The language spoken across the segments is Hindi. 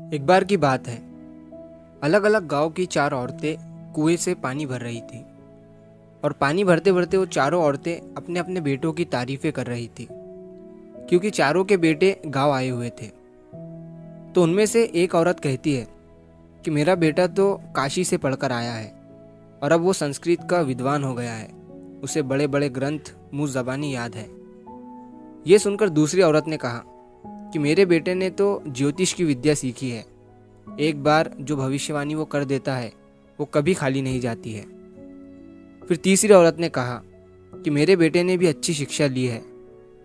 एक बार की बात है। अलग अलग गांव की चार औरतें कुएं से पानी भर रही थी और पानी भरते भरते वो चारों औरतें अपने अपने बेटों की तारीफें कर रही थी, क्योंकि चारों के बेटे गांव आए हुए थे। तो उनमें से एक औरत कहती है कि मेरा बेटा तो काशी से पढ़कर आया है और अब वो संस्कृत का विद्वान हो गया है। उसे बड़े बड़े ग्रंथ मुंह ज़बानी याद है। ये सुनकर दूसरी औरत ने कहा कि मेरे बेटे ने तो ज्योतिष की विद्या सीखी है। एक बार जो भविष्यवाणी वो कर देता है वो कभी खाली नहीं जाती है। फिर तीसरी औरत ने कहा कि मेरे बेटे ने भी अच्छी शिक्षा ली है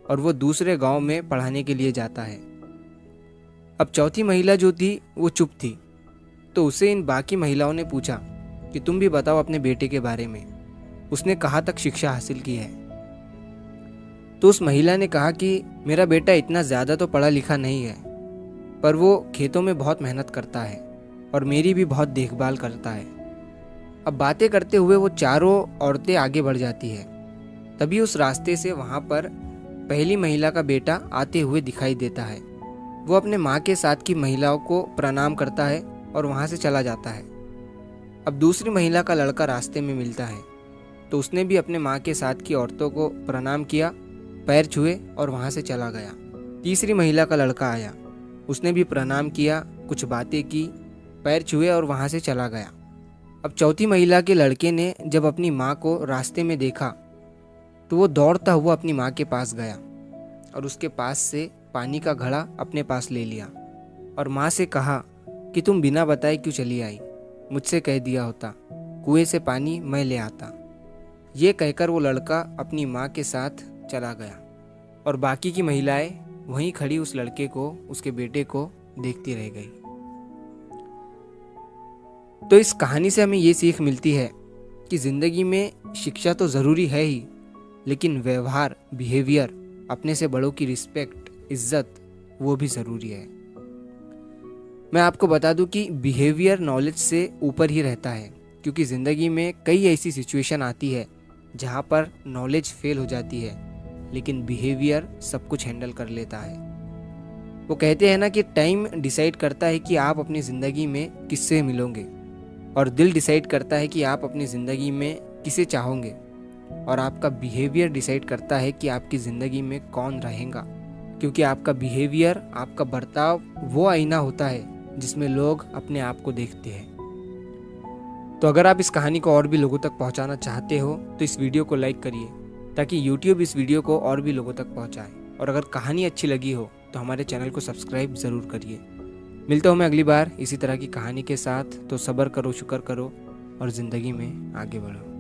और वो दूसरे गांव में पढ़ाने के लिए जाता है। अब चौथी महिला जो थी वो चुप थी, तो उसे इन बाकी महिलाओं ने पूछा कि तुम भी बताओ अपने बेटे के बारे में, उसने कहाँ तक शिक्षा हासिल की है। तो उस महिला ने कहा कि मेरा बेटा इतना ज़्यादा तो पढ़ा लिखा नहीं है, पर वो खेतों में बहुत मेहनत करता है और मेरी भी बहुत देखभाल करता है। अब बातें करते हुए वो चारों औरतें आगे बढ़ जाती है। तभी उस रास्ते से वहाँ पर पहली महिला का बेटा आते हुए दिखाई देता है। वो अपने माँ के साथ की महिलाओं को प्रणाम करता है और वहाँ से चला जाता है। अब दूसरी महिला का लड़का रास्ते में मिलता है, तो उसने भी अपने माँ के साथ की औरतों को प्रणाम किया, पैर छुए और वहाँ से चला गया। तीसरी महिला का लड़का आया, उसने भी प्रणाम किया, कुछ बातें की, पैर छुए और वहाँ से चला गया। अब चौथी महिला के लड़के ने जब अपनी माँ को रास्ते में देखा तो वो दौड़ता हुआ अपनी माँ के पास गया और उसके पास से पानी का घड़ा अपने पास ले लिया और माँ से कहा कि तुम बिना बताए क्यों चली आई, मुझसे कह दिया होता, कुएं से पानी मैं ले आता। ये कहकर वो लड़का अपनी माँ के साथ चला गया और बाकी की महिलाएं वहीं खड़ी उस लड़के को, उसके बेटे को देखती रह गई। तो इस कहानी से हमें ये सीख मिलती है कि ज़िंदगी में शिक्षा तो ज़रूरी है ही, लेकिन व्यवहार, बिहेवियर, अपने से बड़ों की रिस्पेक्ट, इज्जत, वो भी ज़रूरी है। मैं आपको बता दूं कि बिहेवियर नॉलेज से ऊपर ही रहता है, क्योंकि ज़िंदगी में कई ऐसी सिचुएशन आती है जहाँ पर नॉलेज फेल हो जाती है, लेकिन बिहेवियर सब कुछ हैंडल कर लेता है। वो कहते हैं ना कि टाइम डिसाइड करता है कि आप अपनी ज़िंदगी में किससे मिलोगे, और दिल डिसाइड करता है कि आप अपनी ज़िंदगी में किसे चाहोगे, और आपका बिहेवियर डिसाइड करता है कि आपकी ज़िंदगी में कौन रहेगा। क्योंकि आपका बिहेवियर, आपका बर्ताव वो आईना होता है जिसमें लोग अपने आप को देखते हैं। तो अगर आप इस कहानी को और भी लोगों तक पहुंचाना चाहते हो तो इस वीडियो को लाइक करिए, ताकि YouTube इस वीडियो को और भी लोगों तक पहुंचाए। और अगर कहानी अच्छी लगी हो तो हमारे चैनल को सब्सक्राइब ज़रूर करिए। मिलता हूँ मैं अगली बार इसी तरह की कहानी के साथ। तो सब्र करो, शुक्र करो और ज़िंदगी में आगे बढ़ो।